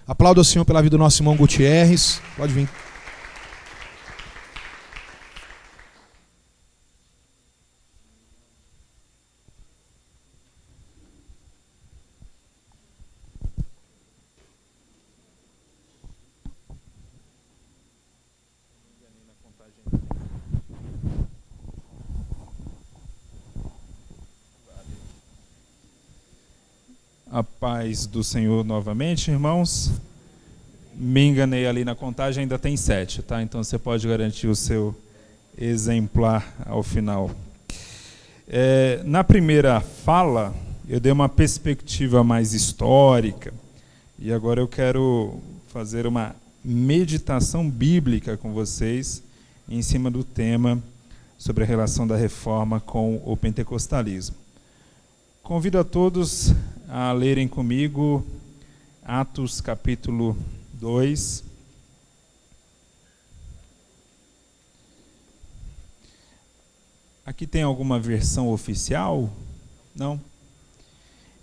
Aplauda o Senhor pela vida do nosso irmão Gutierrez. Pode vir. A paz do Senhor novamente, irmãos. Me enganei ali na contagem, ainda tem 7, tá? Então você pode garantir o seu exemplar ao final. Na primeira fala, eu dei uma perspectiva mais histórica e agora eu quero fazer uma meditação bíblica com vocês em cima do tema sobre a relação da reforma com o pentecostalismo. Convido a todos a lerem comigo Atos capítulo 2. Aqui tem alguma versão oficial? Não?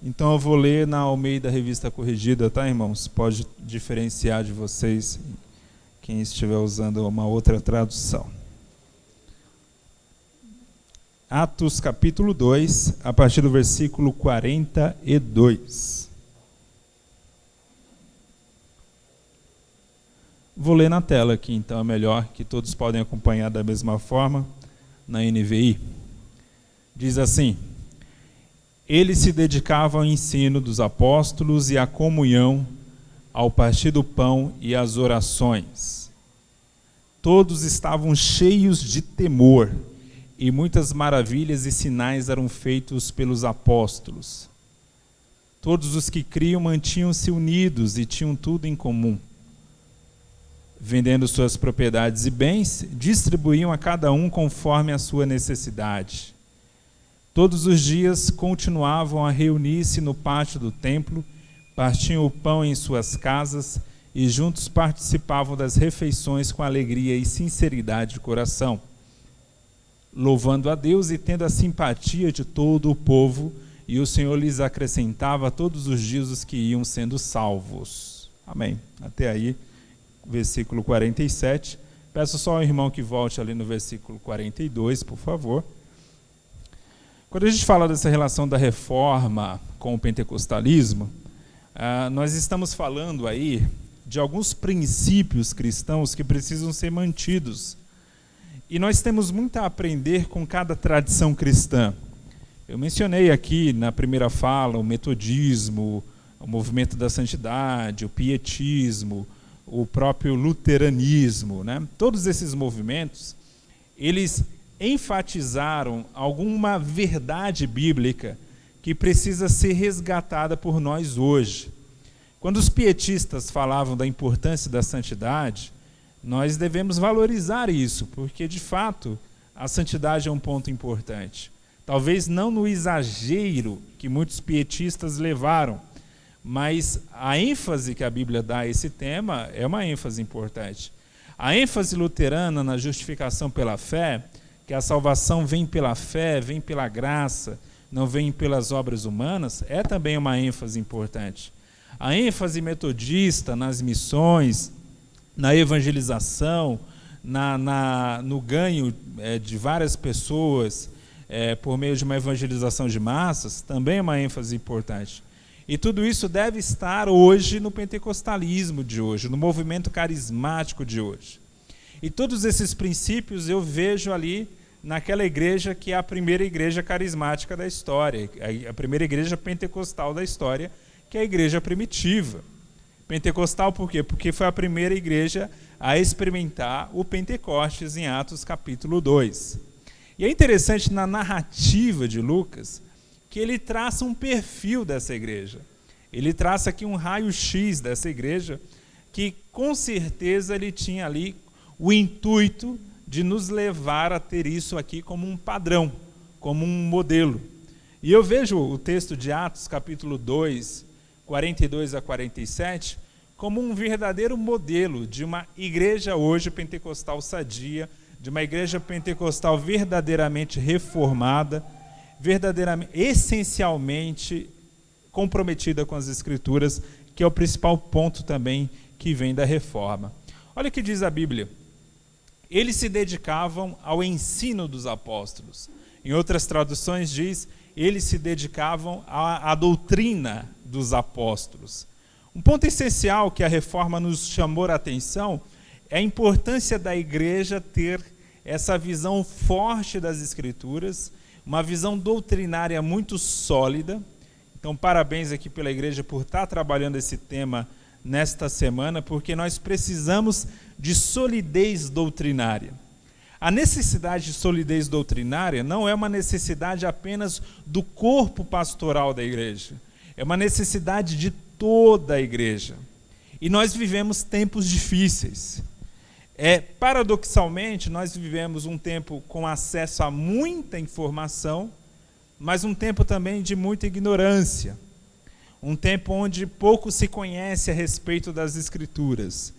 Então eu vou ler na Almeida Revista Corrigida, tá, irmãos? Pode diferenciar de vocês quem estiver usando uma outra tradução. Atos capítulo 2, a partir do versículo 42. Vou ler na tela aqui, então é melhor, que todos podem acompanhar da mesma forma, na NVI. Diz assim: eles se dedicavam ao ensino dos apóstolos e à comunhão, ao partir do pão e às orações. Todos estavam cheios de temor, e muitas maravilhas e sinais eram feitos pelos apóstolos. Todos os que criam mantinham-se unidos e tinham tudo em comum. Vendendo suas propriedades e bens, distribuíam a cada um conforme a sua necessidade. Todos os dias continuavam a reunir-se no pátio do templo, partiam o pão em suas casas e juntos participavam das refeições com alegria e sinceridade de coração, louvando a Deus e tendo a simpatia de todo o povo, e o Senhor lhes acrescentava todos os dias os que iam sendo salvos. Amém. Até aí, versículo 47. Peço só ao irmão que volte ali no versículo 42, por favor. Quando a gente fala dessa relação da reforma com o pentecostalismo, nós estamos falando aí de alguns princípios cristãos que precisam ser mantidos. E nós temos muito a aprender com cada tradição cristã. Eu mencionei aqui na primeira fala o metodismo, o movimento da santidade, o pietismo, o próprio luteranismo, né? Todos esses movimentos, eles enfatizaram alguma verdade bíblica que precisa ser resgatada por nós hoje. Quando os pietistas falavam da importância da santidade, nós devemos valorizar isso, porque, de fato, a santidade é um ponto importante. Talvez não no exagero que muitos pietistas levaram, mas a ênfase que a Bíblia dá a esse tema é uma ênfase importante. A ênfase luterana na justificação pela fé, que a salvação vem pela fé, vem pela graça, não vem pelas obras humanas, é também uma ênfase importante. A ênfase metodista nas missões, na evangelização, no ganho de várias pessoas por meio de uma evangelização de massas, também é uma ênfase importante. E tudo isso deve estar hoje no pentecostalismo de hoje, no movimento carismático de hoje. E todos esses princípios eu vejo ali naquela igreja que é a primeira igreja carismática da história, a primeira igreja pentecostal da história, que é a igreja primitiva. Pentecostal por quê? Porque foi a primeira igreja a experimentar o Pentecostes em Atos capítulo 2. E é interessante na narrativa de Lucas que ele traça um perfil dessa igreja. Ele traça aqui um raio-x dessa igreja que com certeza ele tinha ali o intuito de nos levar a ter isso aqui como um padrão, como um modelo. E eu vejo o texto de Atos capítulo 2, 42 a 47, como um verdadeiro modelo de uma igreja hoje pentecostal sadia, de uma igreja pentecostal verdadeiramente reformada, verdadeiramente, essencialmente comprometida com as Escrituras, que é o principal ponto também que vem da reforma. Olha o que diz a Bíblia. Eles se dedicavam ao ensino dos apóstolos. Em outras traduções diz, eles se dedicavam à doutrina dos apóstolos. Um ponto essencial que a reforma nos chamou a atenção é a importância da igreja ter essa visão forte das Escrituras, uma visão doutrinária muito sólida. Então, parabéns aqui pela igreja por estar trabalhando esse tema nesta semana, porque nós precisamos de solidez doutrinária. A necessidade de solidez doutrinária não é uma necessidade apenas do corpo pastoral da igreja, é uma necessidade de toda a igreja. E nós vivemos tempos difíceis. Paradoxalmente, nós vivemos um tempo com acesso a muita informação, mas um tempo também de muita ignorância. Um tempo onde pouco se conhece a respeito das Escrituras.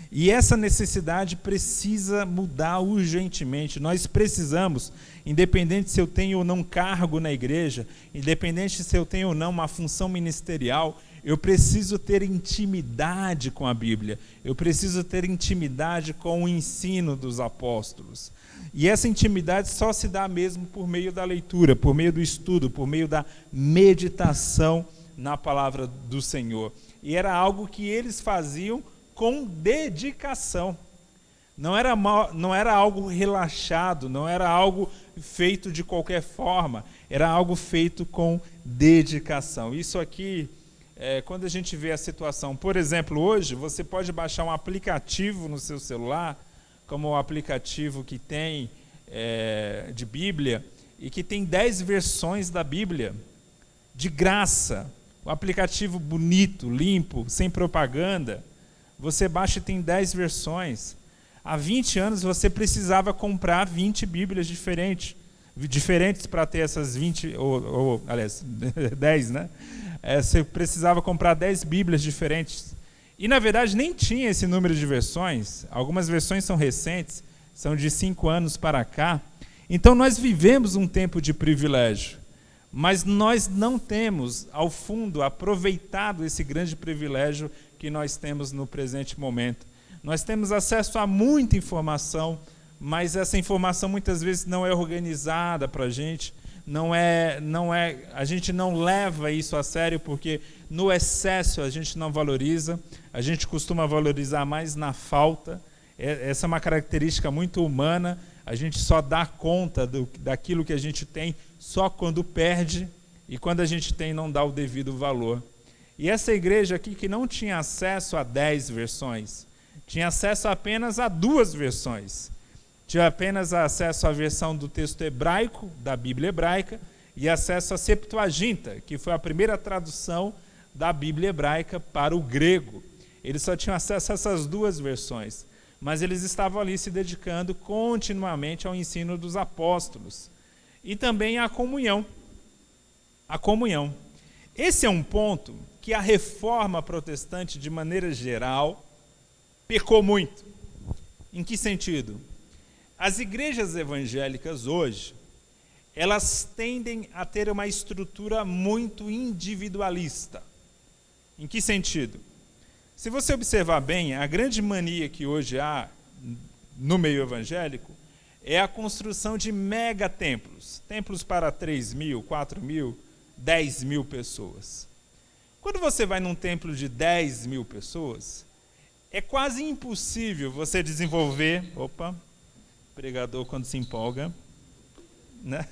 E essa necessidade precisa mudar urgentemente. Nós precisamos, independente se eu tenho ou não cargo na igreja, independente se eu tenho ou não uma função ministerial, eu preciso ter intimidade com a Bíblia. Eu preciso ter intimidade com o ensino dos apóstolos. E essa intimidade só se dá mesmo por meio da leitura, por meio do estudo, por meio da meditação na palavra do Senhor. E era algo que eles faziam com dedicação. Não era algo relaxado, não era algo feito de qualquer forma, era algo feito com dedicação. Isso aqui, quando a gente vê a situação, por exemplo, hoje, você pode baixar um aplicativo no seu celular, como o aplicativo que tem de Bíblia, e que tem 10 versões da Bíblia, de graça. Um aplicativo bonito, limpo, sem propaganda. Você baixa e tem 10 versões. Há 20 anos você precisava comprar 20 Bíblias diferentes para ter essas 20, aliás, 10, né? Você precisava comprar 10 Bíblias diferentes. E, na verdade, nem tinha esse número de versões. Algumas versões são recentes, são de 5 anos para cá. Então, nós vivemos um tempo de privilégio. Mas nós não temos, ao fundo, aproveitado esse grande privilégio que nós temos no presente momento. Nós temos acesso a muita informação, mas essa informação muitas vezes não é organizada para a gente, a gente não leva isso a sério, porque no excesso a gente não valoriza, a gente costuma valorizar mais na falta. Essa é uma característica muito humana. A gente só dá conta daquilo que a gente tem só quando perde, e quando a gente tem não dá o devido valor. E essa igreja aqui, que não tinha acesso a 10 versões, tinha acesso apenas a 2 versões. Tinha apenas acesso à versão do texto hebraico, da Bíblia hebraica, e acesso à Septuaginta, que foi a primeira tradução da Bíblia hebraica para o grego. Eles só tinham acesso a essas 2 versões. Mas eles estavam ali se dedicando continuamente ao ensino dos apóstolos. E também à comunhão. A comunhão. Esse é um ponto que a reforma protestante, de maneira geral, pecou muito. Em que sentido? As igrejas evangélicas hoje, elas tendem a ter uma estrutura muito individualista. Em que sentido? Se você observar bem, a grande mania que hoje há no meio evangélico é a construção de megatemplos. Templos para 3.000, 4.000, 10.000 pessoas. Quando você vai num templo de 10.000 pessoas, é quase impossível você desenvolver... pregador quando se empolga. Né?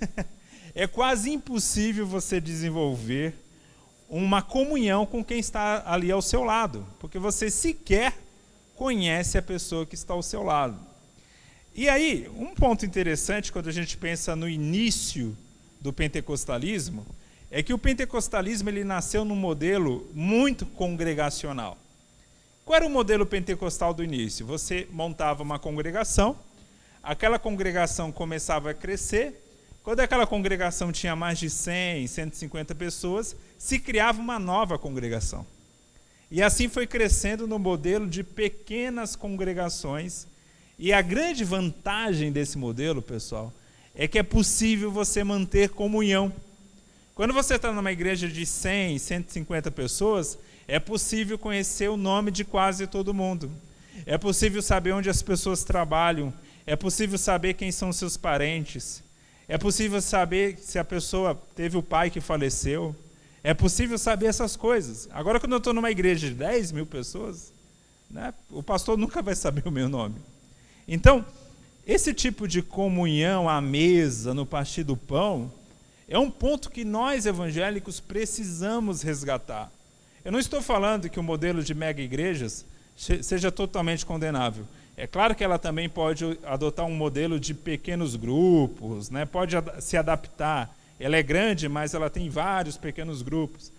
É quase impossível você desenvolver uma comunhão com quem está ali ao seu lado, porque você sequer conhece a pessoa que está ao seu lado. E aí, um ponto interessante quando a gente pensa no início do pentecostalismo, é que o pentecostalismo ele nasceu num modelo muito congregacional. Qual era o modelo pentecostal do início? Você montava uma congregação, aquela congregação começava a crescer. Quando aquela congregação tinha mais de 100, 150 pessoas, se criava uma nova congregação. E assim foi crescendo no modelo de pequenas congregações. E a grande vantagem desse modelo, pessoal, é que é possível você manter comunhão. Quando você está numa igreja de 100, 150 pessoas, é possível conhecer o nome de quase todo mundo. É possível saber onde as pessoas trabalham. É possível saber quem são seus parentes. É possível saber se a pessoa teve o pai que faleceu. É possível saber essas coisas. Agora, quando eu estou numa igreja de 10 mil pessoas, né, o pastor nunca vai saber o meu nome. Então, esse tipo de comunhão à mesa, no partir do pão, é um ponto que nós evangélicos precisamos resgatar. Eu não estou falando que o modelo de mega igrejas seja totalmente condenável. É claro que ela também pode adotar um modelo de pequenos grupos, né? Pode se adaptar. Ela é grande, mas ela tem vários pequenos grupos.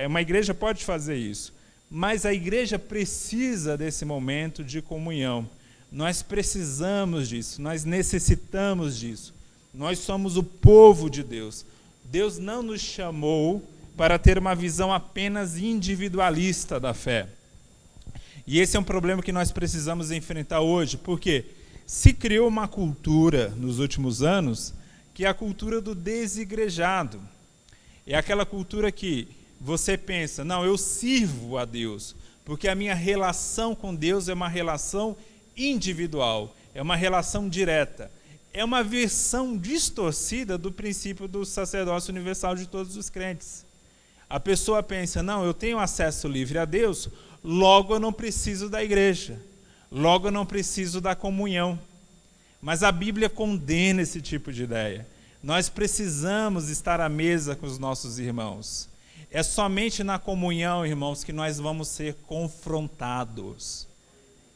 Uma igreja pode fazer isso. Mas a igreja precisa desse momento de comunhão. Nós precisamos disso, nós necessitamos disso. Nós somos o povo de Deus. Deus não nos chamou para ter uma visão apenas individualista da fé. E esse é um problema que nós precisamos enfrentar hoje, porque se criou uma cultura nos últimos anos, que é a cultura do desigrejado. É aquela cultura que você pensa, não, eu sirvo a Deus, porque a minha relação com Deus é uma relação individual, é uma relação direta. É uma versão distorcida do princípio do sacerdócio universal de todos os crentes. A pessoa pensa, não, eu tenho acesso livre a Deus, logo eu não preciso da igreja, logo eu não preciso da comunhão. Mas a Bíblia condena esse tipo de ideia. Nós precisamos estar à mesa com os nossos irmãos. É somente na comunhão, irmãos, que nós vamos ser confrontados.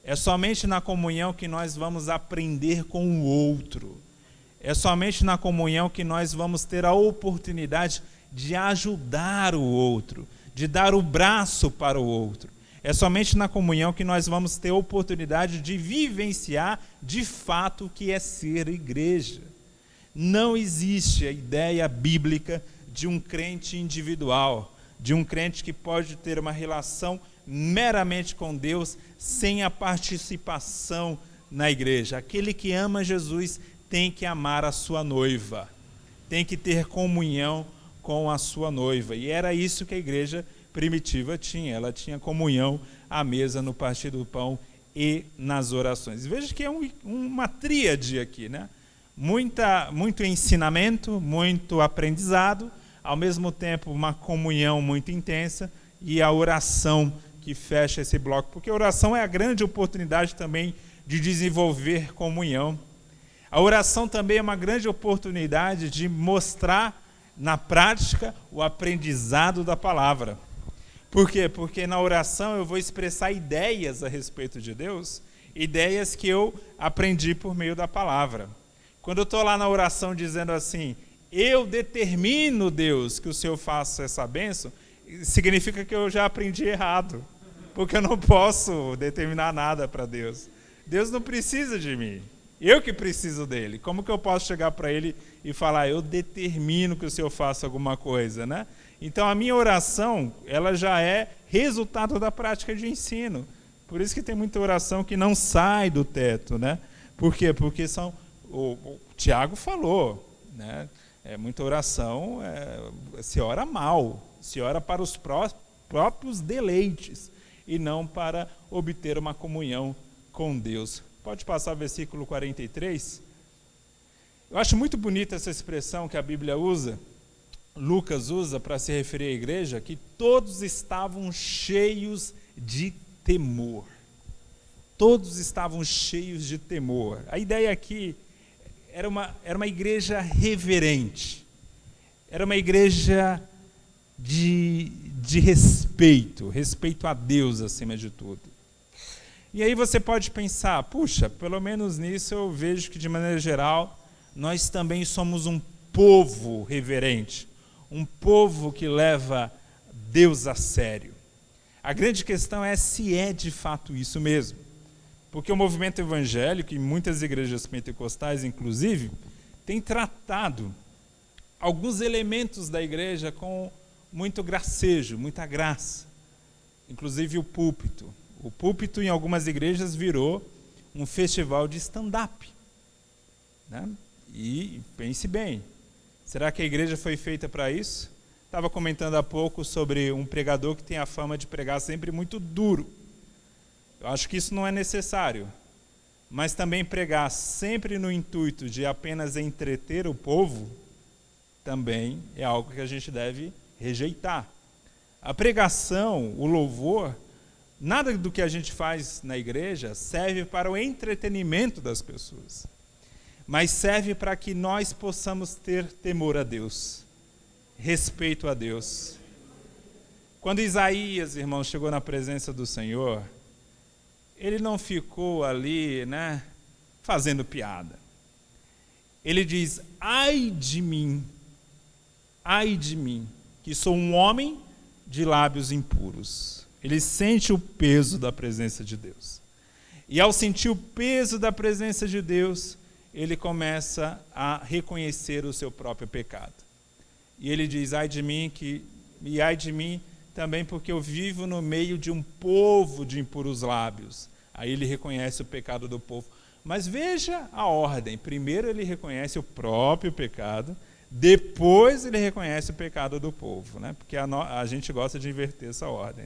É somente na comunhão que nós vamos aprender com o outro. É somente na comunhão que nós vamos ter a oportunidade de ajudar o outro, de dar o braço para o outro. É somente na comunhão que nós vamos ter a oportunidade de vivenciar de fato o que é ser igreja. Não existe a ideia bíblica de um crente individual, de um crente que pode ter uma relação meramente com Deus, sem a participação na igreja. Aquele que ama Jesus tem que amar a sua noiva, tem que ter comunhão com a sua noiva. E era isso que a igreja primitiva tinha, ela tinha comunhão à mesa no partir do pão e nas orações. Veja que é uma tríade aqui, né? Muito ensinamento, muito aprendizado, ao mesmo tempo uma comunhão muito intensa e a oração que fecha esse bloco, porque a oração é a grande oportunidade também de desenvolver comunhão. A oração também é uma grande oportunidade de mostrar na prática o aprendizado da palavra. Por quê? Porque na oração eu vou expressar ideias a respeito de Deus, ideias que eu aprendi por meio da palavra. Quando eu estou lá na oração dizendo assim, eu determino, Deus, que o Senhor faça essa bênção, significa que eu já aprendi errado, porque eu não posso determinar nada para Deus. Deus não precisa de mim, eu que preciso dele. Como que eu posso chegar para ele e falar, eu determino que o Senhor faça alguma coisa, né? Então a minha oração, ela já é resultado da prática de ensino. Por isso que tem muita oração que não sai do teto, né? Por quê? Porque o Tiago falou, né? Muita oração se ora mal, se ora para os próprios deleites e não para obter uma comunhão com Deus. Pode passar o versículo 43? Eu acho muito bonita essa expressão que a Bíblia usa, Lucas usa para se referir à igreja, que todos estavam cheios de temor. Todos estavam cheios de temor. A ideia aqui era uma igreja reverente, era uma igreja de respeito a Deus acima de tudo. E aí você pode pensar, puxa, pelo menos nisso eu vejo que de maneira geral, nós também somos um povo reverente, um povo que leva Deus a sério. A grande questão é se é de fato isso mesmo. Porque o movimento evangélico, e muitas igrejas pentecostais, inclusive, tem tratado alguns elementos da igreja com muito gracejo, muita graça. Inclusive o púlpito. O púlpito, em algumas igrejas, virou um festival de stand-up. Né? E pense bem, será que a igreja foi feita para isso? Estava comentando há pouco sobre um pregador que tem a fama de pregar sempre muito duro. Eu acho que isso não é necessário. Mas também pregar sempre no intuito de apenas entreter o povo, também é algo que a gente deve rejeitar. A pregação, o louvor, nada do que a gente faz na igreja serve para o entretenimento das pessoas, mas serve para que nós possamos ter temor a Deus, respeito a Deus. Quando Isaías, irmãos, chegou na presença do Senhor, ele não ficou ali, fazendo piada. Ele diz: ai de mim, que sou um homem de lábios impuros. Ele sente o peso da presença de Deus. E ao sentir o peso da presença de Deus, ele começa a reconhecer o seu próprio pecado. E ele diz: ai de mim, e ai de mim também, porque eu vivo no meio de um povo de impuros lábios. Aí ele reconhece o pecado do povo. Mas veja a ordem: primeiro ele reconhece o próprio pecado, depois ele reconhece o pecado do povo, porque a gente gosta de inverter essa ordem,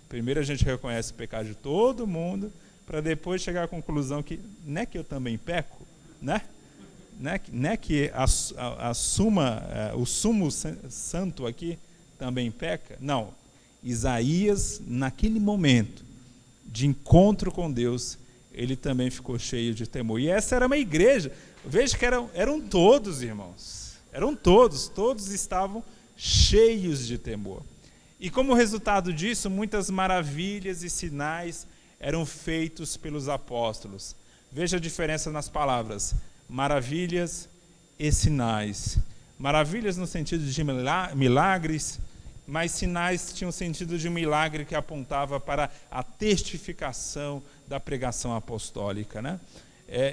Primeiro a gente reconhece o pecado de todo mundo, para depois chegar à conclusão que não é que eu também peco, Não é que o sumo santo aqui também peca. Não, Isaías, naquele momento de encontro com Deus, ele também ficou cheio de temor. E essa era uma igreja, veja que eram todos, irmãos, todos estavam cheios de temor. E como resultado disso, muitas maravilhas e sinais eram feitos pelos apóstolos. Veja a diferença nas palavras: maravilhas e sinais. Maravilhas no sentido de milagres, mas sinais tinham o sentido de um milagre que apontava para a testificação da pregação apostólica.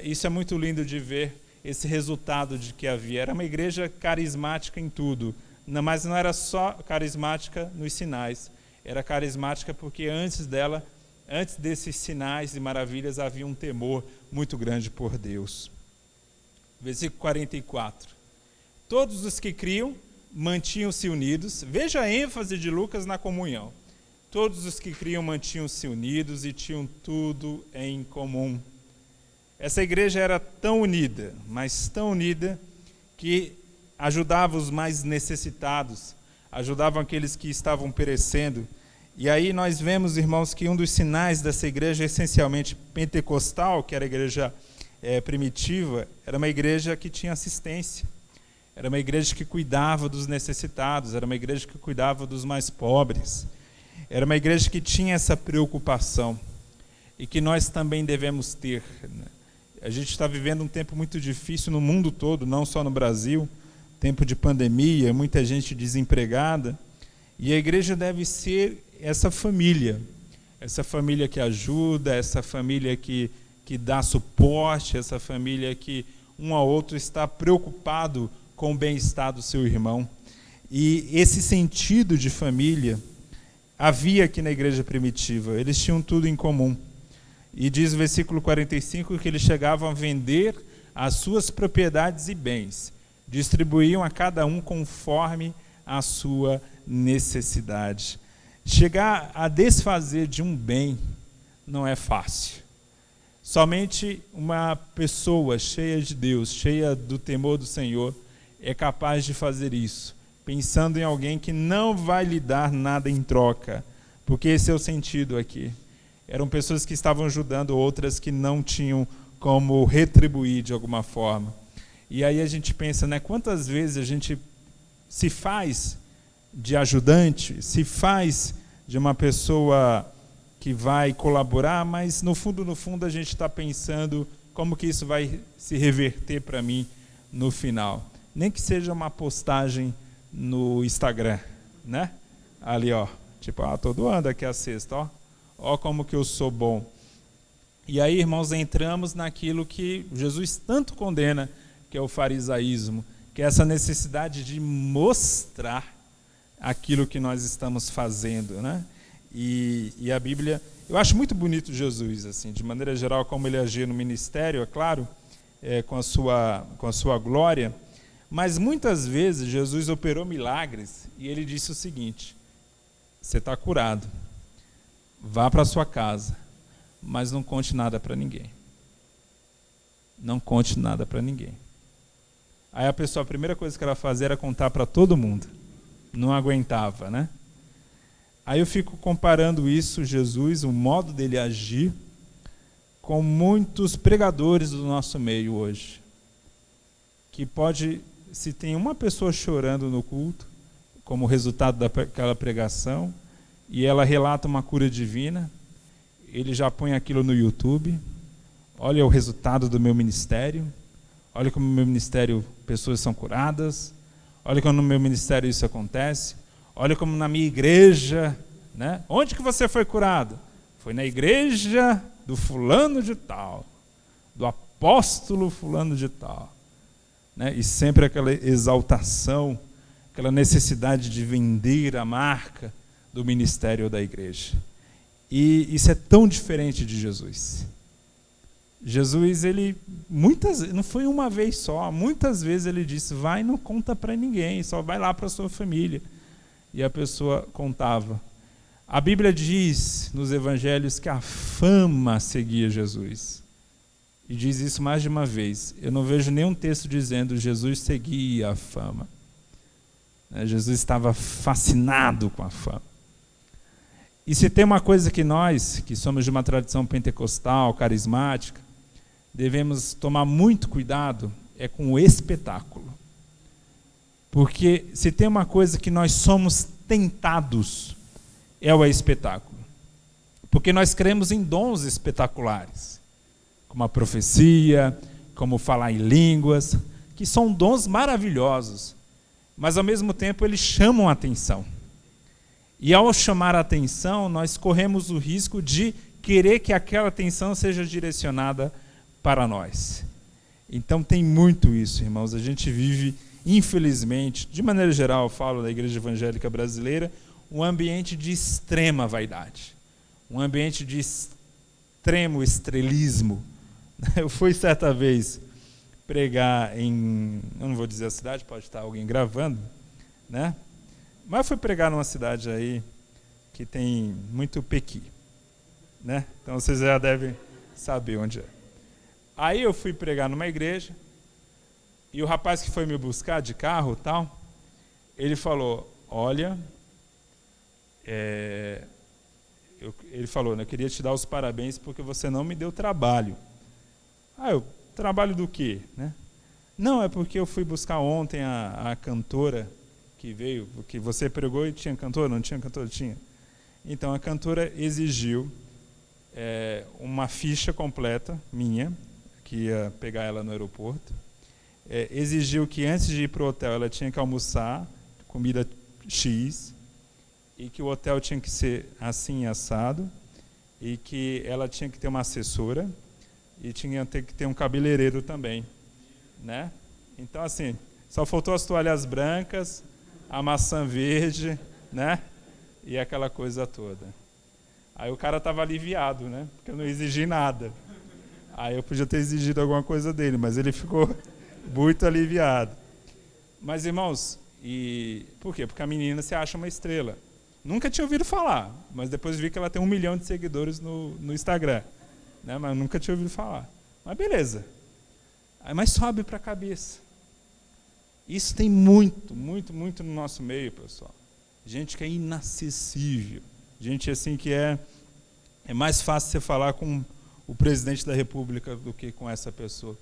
Isso é muito lindo de ver, esse resultado de que havia. Era uma igreja carismática em tudo, mas não era só carismática nos sinais, era carismática porque antes desses sinais e maravilhas, havia um temor muito grande por Deus. Versículo 44. Todos os que criam mantinham-se unidos. Veja a ênfase de Lucas na comunhão. Todos os que criam mantinham-se unidos e tinham tudo em comum. Essa igreja era tão unida, mas tão unida, que ajudava os mais necessitados, ajudavam aqueles que estavam perecendo. E aí nós vemos, irmãos, que um dos sinais dessa igreja, essencialmente pentecostal, que era a igreja primitiva, era uma igreja que tinha assistência, era uma igreja que cuidava dos necessitados, era uma igreja que cuidava dos mais pobres, era uma igreja que tinha essa preocupação, e que nós também devemos ter. A gente está vivendo um tempo muito difícil no mundo todo, não só no Brasil, tempo de pandemia, muita gente desempregada, e a igreja deve ser essa família que ajuda, essa família que dá suporte, essa família que um ao outro está preocupado com o bem-estar do seu irmão. E esse sentido de família havia aqui na igreja primitiva, eles tinham tudo em comum. E diz o versículo 45 que eles chegavam a vender as suas propriedades e bens, distribuíam a cada um conforme a sua necessidade. Chegar a desfazer de um bem não é fácil. Somente uma pessoa cheia de Deus, cheia do temor do Senhor, é capaz de fazer isso, pensando em alguém que não vai lhe dar nada em troca, porque esse é o sentido aqui. Eram pessoas que estavam ajudando outras que não tinham como retribuir de alguma forma. E aí a gente pensa, quantas vezes a gente se faz de ajudante, se faz de uma pessoa que vai colaborar, mas no fundo a gente está pensando como que isso vai se reverter para mim no final. Nem que seja uma postagem no Instagram, Ali, tipo, tô doando aqui a cesta, ó como que eu sou bom. E aí, irmãos, entramos naquilo que Jesus tanto condena, que é o farisaísmo, que é essa necessidade de mostrar aquilo que nós estamos fazendo, E a Bíblia, eu acho muito bonito Jesus, assim, de maneira geral, como ele agia no ministério, é claro, com a sua glória, Mas muitas vezes Jesus operou milagres e ele disse o seguinte: você está curado, vá para sua casa, mas não conte nada para ninguém. Não conte nada para ninguém. Aí a pessoa, a primeira coisa que ela fazia era contar para todo mundo. Não aguentava, né? Aí eu fico comparando isso, Jesus, o modo dele agir, com muitos pregadores do nosso meio hoje. Que pode, se tem uma pessoa chorando no culto, como resultado daquela pregação, e ela relata uma cura divina, ele já põe aquilo no YouTube. Olha o resultado do meu ministério. Olha como no meu ministério pessoas são curadas. Olha como no meu ministério isso acontece. Olha como na minha igreja, né? Onde que você foi curado? Foi na igreja do fulano de tal, do apóstolo fulano de tal, né? E sempre aquela exaltação, aquela necessidade de vender a marca do ministério da igreja. E isso é tão diferente de Jesus. Jesus, ele não foi uma vez só, muitas vezes ele disse: vai, não conta para ninguém, só vai lá para a sua família. E a pessoa contava. A Bíblia diz nos evangelhos que a fama seguia Jesus. E diz isso mais de uma vez. Eu não vejo nenhum texto dizendo Jesus seguia a fama. Jesus estava fascinado com a fama. E se tem uma coisa que nós, que somos de uma tradição pentecostal, carismática, devemos tomar muito cuidado, é com o espetáculo. Porque se tem uma coisa que nós somos tentados, é o espetáculo. Porque nós cremos em dons espetaculares, como a profecia, como falar em línguas, que são dons maravilhosos, mas ao mesmo tempo eles chamam a atenção. E ao chamar a atenção, nós corremos o risco de querer que aquela atenção seja direcionada para nós. Então tem muito isso, irmãos. A gente vive, infelizmente, de maneira geral, eu falo da Igreja Evangélica Brasileira, um ambiente de extrema vaidade, um ambiente de extremo estrelismo. Eu fui certa vez pregar em, eu não vou dizer a cidade, pode estar alguém gravando, né? Mas eu fui pregar numa cidade aí que tem muito pequi, né? Então vocês já devem saber onde é. Aí eu fui pregar numa igreja e o rapaz que foi me buscar de carro e tal, ele falou: olha, ele falou, né, eu queria te dar os parabéns porque você não me deu trabalho. Eu, trabalho do quê? Né? Não, é porque eu fui buscar ontem a cantora que veio, porque você pregou e tinha cantora, não tinha cantora? Tinha. Então a cantora exigiu uma ficha completa minha, que ia pegar ela no aeroporto, exigiu que antes de ir para o hotel ela tinha que almoçar comida X, e que o hotel tinha que ser assim assado, e que ela tinha que ter uma assessora, e tinha que ter um cabeleireiro também, né? Então assim, só faltou as toalhas brancas, a maçã verde, né? E aquela coisa toda. Aí o cara estava aliviado, né? Porque eu não exigi nada. Aí eu podia ter exigido alguma coisa dele, mas ele ficou muito aliviado. Mas, irmãos, por quê? Porque a menina se acha uma estrela. Nunca tinha ouvido falar, mas depois vi que ela tem 1 milhão de seguidores no Instagram. Né? Mas nunca tinha ouvido falar. Mas beleza. Mas sobe para a cabeça. Isso tem muito, muito, muito no nosso meio, pessoal. Gente que é inacessível. Gente assim que é mais fácil você falar com o presidente da República do que com essa pessoa.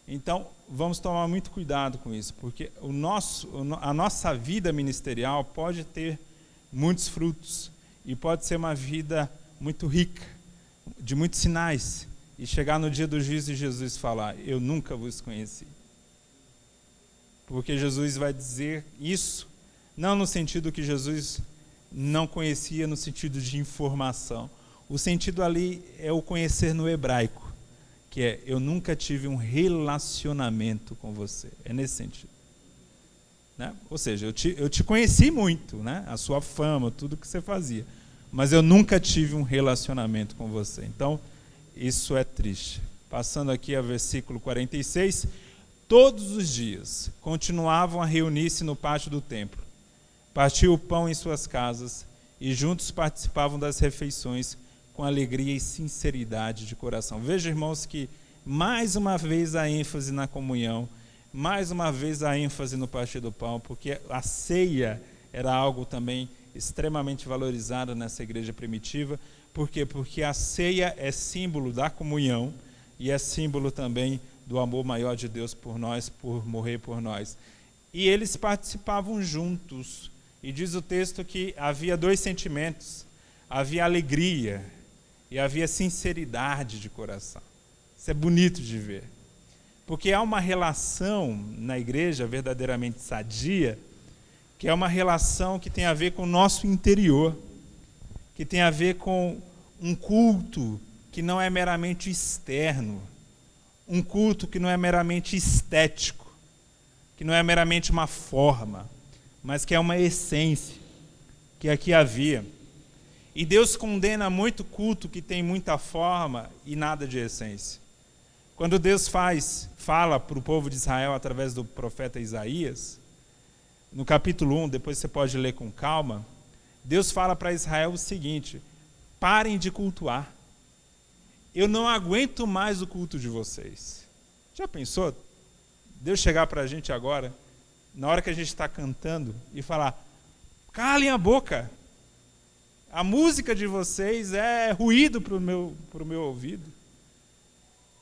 Então, vamos tomar muito cuidado com isso, porque a nossa vida ministerial pode ter muitos frutos e pode ser uma vida muito rica, de muitos sinais, e chegar no dia do juízo de Jesus falar: eu nunca vos conheci. Porque Jesus vai dizer isso, não no sentido que Jesus não conhecia, no sentido de informação. O sentido ali é o conhecer no hebraico, que é: eu nunca tive um relacionamento com você. É nesse sentido. Né? Ou seja, eu te conheci muito, né? A sua fama, tudo que você fazia, mas eu nunca tive um relacionamento com você. Então, isso é triste. Passando aqui ao versículo 46, todos os dias, continuavam a reunir-se no pátio do templo, partiam o pão em suas casas e juntos participavam das refeições com alegria e sinceridade de coração. Veja, irmãos, que mais uma vez a ênfase na comunhão, mais uma vez a ênfase no partir do pão, porque a ceia era algo também extremamente valorizado nessa igreja primitiva. Por quê? Porque a ceia é símbolo da comunhão e é símbolo também do amor maior de Deus por nós, por morrer por nós. E eles participavam juntos. E diz o texto que havia dois sentimentos: havia alegria e havia sinceridade de coração. Isso é bonito de ver. Porque há uma relação na igreja verdadeiramente sadia, que é uma relação que tem a ver com o nosso interior, que tem a ver com um culto que não é meramente externo, um culto que não é meramente estético, que não é meramente uma forma, mas que é uma essência, que aqui havia. E Deus condena muito culto que tem muita forma e nada de essência. Quando Deus fala para o povo de Israel através do profeta Isaías, no capítulo 1, depois você pode ler com calma, Deus fala para Israel o seguinte: parem de cultuar. Eu não aguento mais o culto de vocês. Já pensou? Deus chegar para a gente agora, na hora que a gente está cantando, e falar: calem a boca. A música de vocês é ruído para o meu ouvido.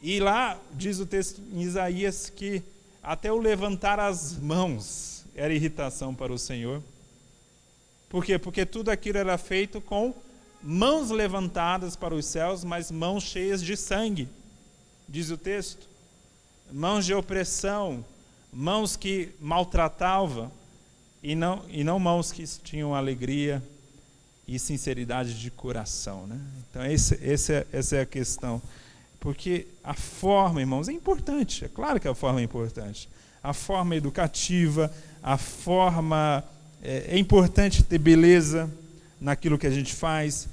E lá diz o texto em Isaías que até o levantar as mãos era irritação para o Senhor. Por quê? Porque tudo aquilo era feito com mãos levantadas para os céus, mas mãos cheias de sangue, diz o texto. Mãos de opressão, mãos que maltratavam, e não mãos que tinham alegria e sinceridade de coração, né? Então essa é a questão. Porque a forma, irmãos, é importante. É claro que a forma é importante. A forma educativa, a forma... É importante ter beleza naquilo que a gente faz,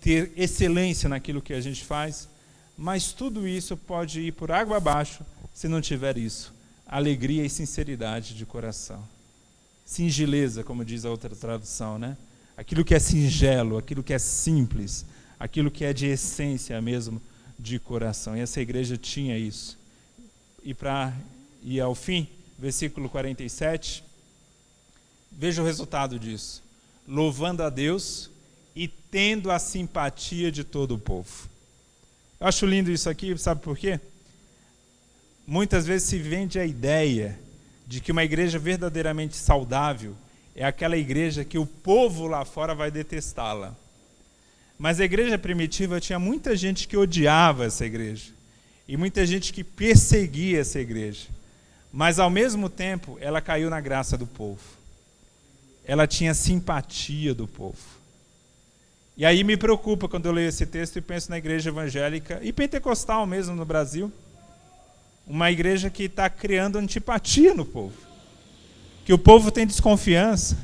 ter excelência naquilo que a gente faz, mas tudo isso pode ir por água abaixo se não tiver isso. Alegria e sinceridade de coração. Singeleza, como diz a outra tradução, né? Aquilo que é singelo, aquilo que é simples, aquilo que é de essência mesmo, de coração. E essa igreja tinha isso. E para ir ao fim, versículo 47, veja o resultado disso: louvando a Deus e tendo a simpatia de todo o povo. Eu acho lindo isso aqui, sabe por quê? Muitas vezes se vende a ideia de que uma igreja verdadeiramente saudável é aquela igreja que o povo lá fora vai detestá-la. Mas a igreja primitiva tinha muita gente que odiava essa igreja e muita gente que perseguia essa igreja. Mas, ao mesmo tempo, ela caiu na graça do povo. Ela tinha simpatia do povo. E aí me preocupa quando eu leio esse texto e penso na igreja evangélica e pentecostal mesmo no Brasil. Uma igreja que está criando antipatia no povo. Que o povo tem desconfiança.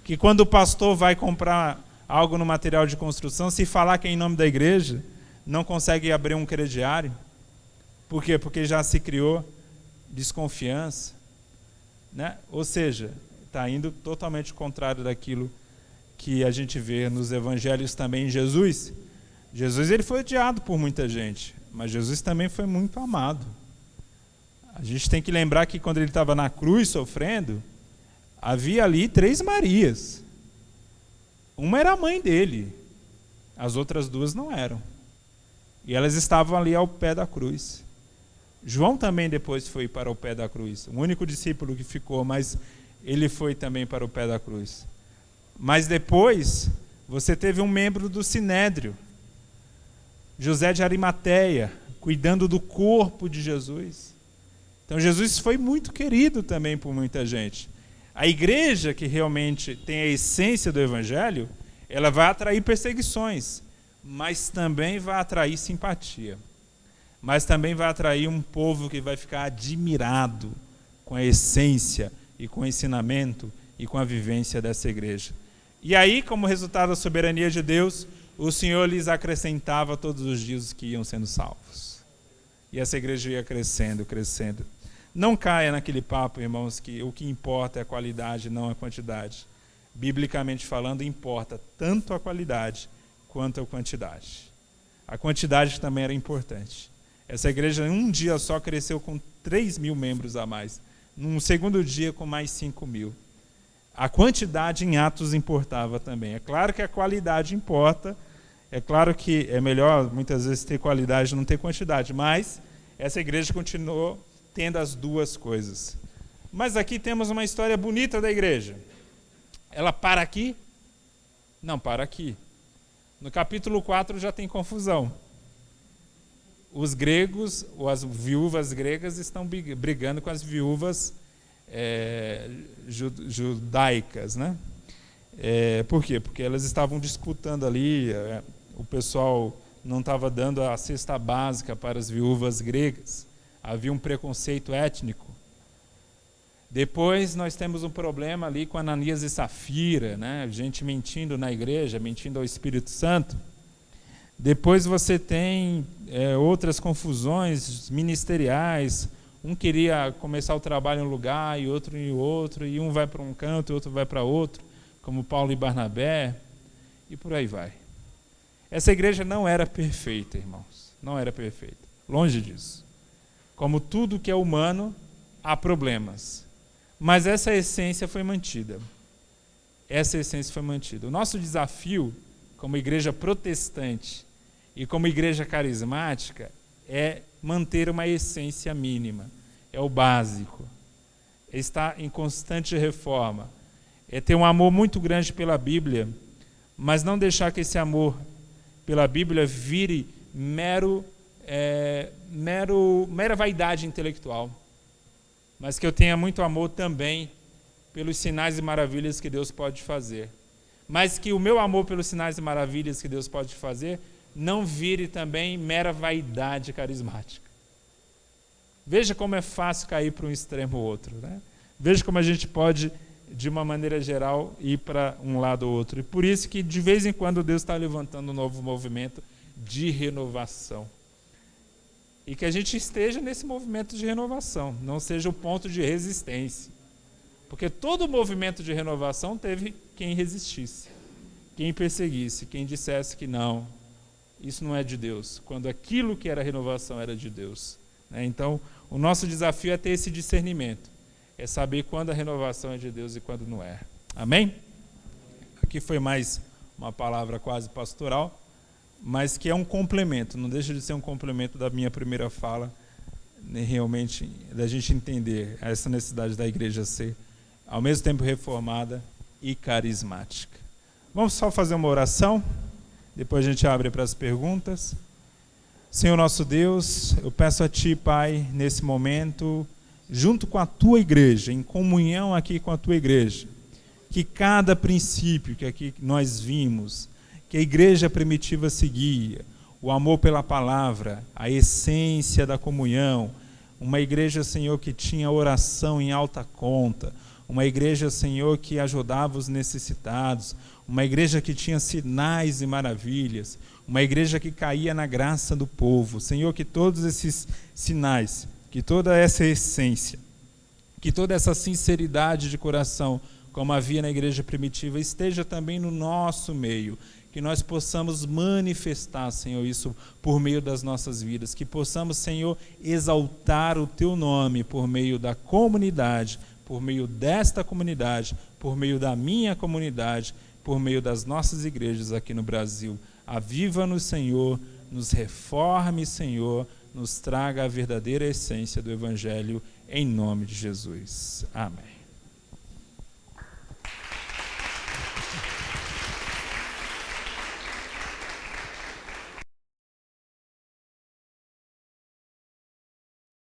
Que quando o pastor vai comprar algo no material de construção, se falar que é em nome da igreja, não consegue abrir um crediário. Por quê? Porque já se criou desconfiança, né? Ou seja, está indo totalmente contrário daquilo que a gente vê nos evangelhos também em Jesus. Jesus ele foi odiado por muita gente, mas Jesus também foi muito amado. A gente tem que lembrar que quando ele estava na cruz sofrendo, havia ali 3 Marias. Uma era a mãe dele, as outras 2 não eram. E elas estavam ali ao pé da cruz. João também depois foi para o pé da cruz. O único discípulo que ficou, mas ele foi também para o pé da cruz. Mas depois, você teve um membro do Sinédrio, José de Arimateia, cuidando do corpo de Jesus. Então Jesus foi muito querido também por muita gente. A igreja que realmente tem a essência do evangelho, ela vai atrair perseguições, mas também vai atrair simpatia. Mas também vai atrair um povo que vai ficar admirado com a essência e com o ensinamento e com a vivência dessa igreja. E aí, como resultado da soberania de Deus, o Senhor lhes acrescentava todos os dias que iam sendo salvos. E essa igreja ia crescendo, crescendo. Não caia naquele papo, irmãos, que o que importa é a qualidade, não a quantidade. Biblicamente falando, importa tanto a qualidade quanto a quantidade. A quantidade também era importante. Essa igreja, em um dia só, cresceu com 3.000 membros a mais. Num segundo dia, com mais 5.000. A quantidade em Atos importava também. É claro que a qualidade importa. É claro que é melhor, muitas vezes, ter qualidade e não ter quantidade. Mas essa igreja continuou tendo as duas coisas. Mas aqui temos uma história bonita da igreja. Ela para aqui? Não, para aqui. No capítulo 4 já tem confusão. Os gregos, ou as viúvas gregas, estão brigando com as viúvas judaicas, né? Por quê? Porque elas estavam disputando ali, o pessoal não estava dando a cesta básica para as viúvas gregas. Havia um preconceito étnico. Depois nós temos um problema ali com Ananias e Safira, né? Gente mentindo na igreja, mentindo ao Espírito Santo. Depois você tem outras confusões ministeriais. Um queria começar o trabalho em um lugar e outro em outro, e um vai para um canto e outro vai para outro, como Paulo e Barnabé, e por aí vai. Essa igreja não era perfeita, irmãos. Não era perfeita. Longe disso. Como tudo que é humano, há problemas. Mas essa essência foi mantida. Essa essência foi mantida. O nosso desafio, como igreja protestante e como igreja carismática, é manter uma essência mínima. É o básico. É estar em constante reforma. É ter um amor muito grande pela Bíblia, mas não deixar que esse amor pela Bíblia vire mera vaidade intelectual. Mas que eu tenha muito amor também pelos sinais e maravilhas que Deus pode fazer. Mas que o meu amor pelos sinais e maravilhas que Deus pode fazer não vire também mera vaidade carismática. Veja como é fácil cair para um extremo ou outro, né? Veja como a gente pode, de uma maneira geral, ir para um lado ou outro. E por isso que, de vez em quando, Deus está levantando um novo movimento de renovação. E que a gente esteja nesse movimento de renovação, não seja o ponto de resistência. Porque todo movimento de renovação teve quem resistisse, quem perseguisse, quem dissesse que não, isso não é de Deus, quando aquilo que era renovação era de Deus. Então, o nosso desafio é ter esse discernimento, é saber quando a renovação é de Deus e quando não é. Amém? Aqui foi mais uma palavra quase pastoral, mas que é um complemento, não deixa de ser um complemento da minha primeira fala, realmente, da gente entender essa necessidade da igreja ser, ao mesmo tempo, reformada e carismática. Vamos só fazer uma oração, depois a gente abre para as perguntas. Senhor nosso Deus, eu peço a Ti, Pai, nesse momento, junto com a Tua igreja, em comunhão aqui com a Tua igreja, que cada princípio que aqui nós vimos, que a igreja primitiva seguia, o amor pela palavra, a essência da comunhão, uma igreja, Senhor, que tinha oração em alta conta, uma igreja, Senhor, que ajudava os necessitados, uma igreja que tinha sinais e maravilhas, uma igreja que caía na graça do povo. Senhor, que todos esses sinais, que toda essa essência, que toda essa sinceridade de coração, como havia na igreja primitiva, esteja também no nosso meio, que nós possamos manifestar, Senhor, isso por meio das nossas vidas, que possamos, Senhor, exaltar o Teu nome por meio da comunidade, por meio desta comunidade, por meio da minha comunidade, por meio das nossas igrejas aqui no Brasil. Aviva-nos, Senhor, nos reforme, Senhor, nos traga a verdadeira essência do Evangelho, em nome de Jesus. Amém.